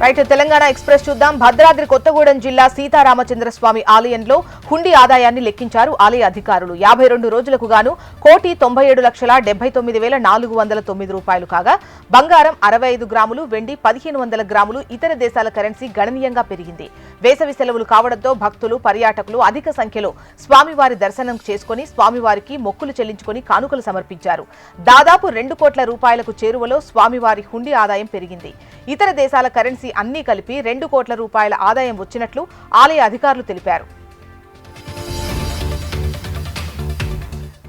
Right Telangana express చూద్దాం. భద్రాద్రి కొత్తగూడెం జిల్లా సీతారామచంద్రస్వామి ఆలయంలో హుండీ ఆదాయాన్ని లెక్కించారు ఆలయ అధికారులు. 52 రోజులకు గాను 1,97,79,409 రూపాయలు కాగా బంగారం 65 గ్రాములు, వెండి 1,500 గ్రాములు, ఇతర దేశాల కరెన్సీ గణనీయంగా పెరిగింది. వేసవి సెలవులు కావడంతో భక్తులు, పర్యాటకులు అధిక సంఖ్యలో స్వామివారి దర్శనం చేసుకుని స్వామివారికి మొక్కులు చెల్లించుకుని కానుకలు సమర్పించారు. దాదాపు 2 కోట్ల రూపాయలకు చేరువలో స్వామివారి హుండీ ఆదాయం పెరిగింది. ఇతర దేశాల కరెన్సీ అన్ని కలిపి 2 కోట్ల రూపాయల ఆదాయం వచ్చినట్లు ఆలయ అధికారులు తెలిపారు.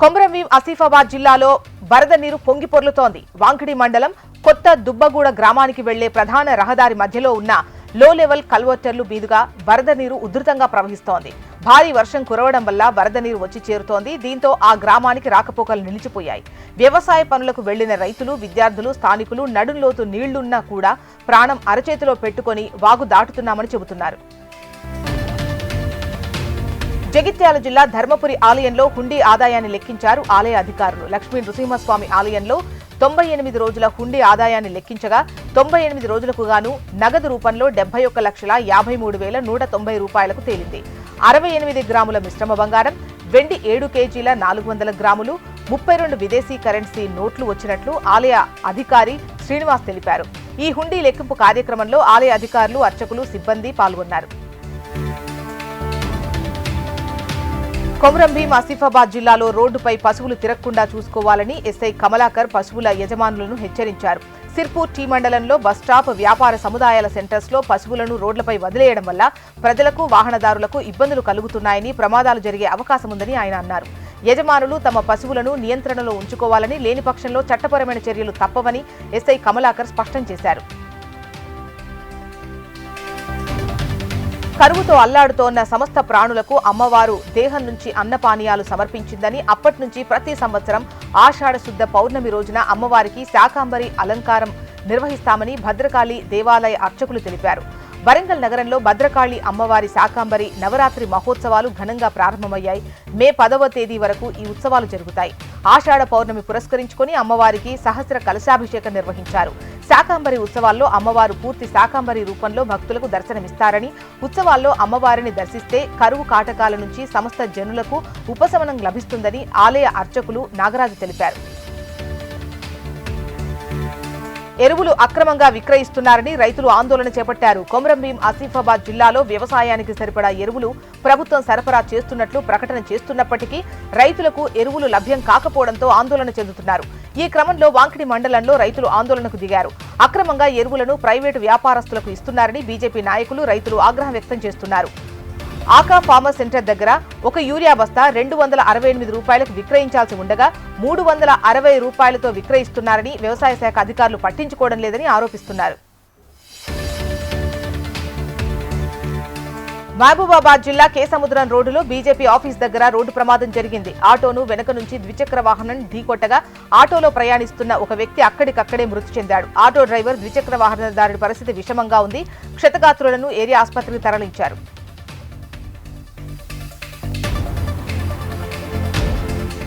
కొమరంభీం ఆసిఫాబాద్ జిల్లాలో వరద నీరు పొంగి పొర్లుతోంది. వాంకిడి మండలం కొత్త దుబ్బగూడ గ్రామానికి వెళ్లే ప్రధాన రహదారి మధ్యలో ఉన్న లో లెవెల్ కల్వర్టర్లు మీదుగా వరద నీరు ఉధృతంగా ప్రవహిస్తోంది. భారీ వర్షం కురవడం వల్ల వరద నీరు వచ్చి చేరుతోంది. దీంతో ఆ గ్రామానికి రాకపోకలు నిలిచిపోయాయి. వ్యవసాయ పనులకు వెళ్లిన రైతులు, విద్యార్థులు, స్థానికులు నడుంలోతు నీళ్లున్నా కూడా ప్రాణం అరచేతిలో పెట్టుకుని వాగు దాటుతున్నామని చెబుతున్నారు. జగిత్యాల జిల్లా ధర్మపురి ఆలయంలో హుండీ ఆదాయాన్ని లెక్కించారు ఆలయ అధికారులు. లక్ష్మీ నృసింహస్వామి ఆలయంలో 98 రోజుల హుండీ ఆదాయాన్ని లెక్కించగా 98 రోజులకు గాను నగదు రూపంలో 71,53,190 రూపాయలకు తేలింది. 68 గ్రాముల మిశ్రమ బంగారం, వెండి 7 కేజీల 400 గ్రాములు, 32 విదేశీ కరెన్సీ నోట్లు వచ్చినట్లు ఆలయ అధికారి శ్రీనివాస్ తెలిపారు. ఈ హుండీ లెక్కింపు కార్యక్రమంలో ఆలయ అధికారులు, అర్చకులు, సిబ్బంది పాల్గొన్నారు. కొమరంభీం ఆసిఫాబాద్ జిల్లాలో రోడ్డుపై పశువులు తిరగకుండా చూసుకోవాలని ఎస్ఐ కమలాకర్ పశువుల యజమానులను హెచ్చరించారు. సిర్పూర్ టీ మండలంలో బస్టాప్, వ్యాపార సముదాయాల సెంటర్స్ లో పశువులను రోడ్లపై వదిలేయడం వల్ల ప్రజలకు, వాహనదారులకు ఇబ్బందులు కలుగుతున్నాయని, ప్రమాదాలు జరిగే అవకాశముందని ఆయన అన్నారు. యజమానులు తమ పశువులను నియంత్రణలో ఉంచుకోవాలని, లేని పక్షంలో చట్టపరమైన చర్యలు తప్పవని ఎస్ఐ కమలాకర్ స్పష్టం చేశారు. కరువుతో అల్లాడుతోన్న సమస్త ప్రాణులకు అమ్మవారు దేహం నుంచి అన్నపానీయాలు సమర్పించిందని, అప్పటి నుంచి ప్రతి సంవత్సరం ఆషాఢ శుద్ధ పౌర్ణమి రోజున అమ్మవారికి శాకాంబరి అలంకారం నిర్వహిస్తామని భద్రకాళి దేవాలయ అర్చకులు తెలిపారు. వరంగల్ నగరంలో భద్రకాళి అమ్మవారి శాకాంబరి నవరాత్రి మహోత్సవాలు ఘనంగా ప్రారంభమయ్యాయి. మే 10వ తేదీ వరకు ఈ ఉత్సవాలు జరుగుతాయి. ఆషాఢ పౌర్ణమి పురస్కరించుకుని అమ్మవారికి సహస్ర కలశాభిషేకం నిర్వహించారు. శాకాంబరి ఉత్సవాల్లో అమ్మవారు పూర్తి శాకాంబరి రూపంలో భక్తులకు దర్శనమిస్తారని, ఉత్సవాల్లో అమ్మవారిని దర్శిస్తే కరువు కాటకాల నుంచి సమస్త జనులకు ఉపశమనం లభిస్తుందని ఆలయ అర్చకులు నాగరాజు తెలిపారు. ఎరువులు అక్రమంగా విక్రయిస్తున్నారని రైతులు ఆందోళన చేపట్టారు. కొమరంభీం ఆసిఫాబాద్ జిల్లాలో వ్యవసాయానికి సరిపడా ఎరువులు ప్రభుత్వం సరఫరా చేస్తున్నట్లు ప్రకటన చేస్తున్నప్పటికీ రైతులకు ఎరువులు లభ్యం కాకపోవడంతో ఆందోళన చెందుతున్నారు. ఈ క్రమంలో వాంకిడి మండలంలో రైతులు ఆందోళనకు దిగారు. అక్రమంగా ఎరువులను ప్రైవేటు వ్యాపారస్తులకు ఇస్తున్నారని బీజేపీ నాయకులు, రైతులు ఆగ్రహం వ్యక్తం చేస్తున్నారు. ఆకా ఫార్మర్ సెంటర్ దగ్గర ఒక యూరియా బస్తా 268 రూపాయలకు విక్రయించాల్సి ఉండగా 360 రూపాయలతో విక్రయిస్తున్నారని వ్యవసాయ శాఖ అధికారులు పట్టించుకోవడం లేదని ఆరోపిస్తున్నారు. మహబూబాబాద్ జిల్లా కేసముద్రం రోడ్డులో బీజేపీ ఆఫీస్ దగ్గర రోడ్డు ప్రమాదం జరిగింది. ఆటోను వెనక నుంచి ద్విచక్ర వాహనం ఢీకొట్టగా ఆటోలో ప్రయాణిస్తున్న ఒక వ్యక్తి అక్కడికక్కడే మృతి చెందాడు. ఆటో డ్రైవర్, ద్విచక్ర వాహనదారుడి పరిస్థితి విషమంగా ఉంది. క్షతగాత్రులను ఏరియా ఆసుపత్రికి తరలించారు.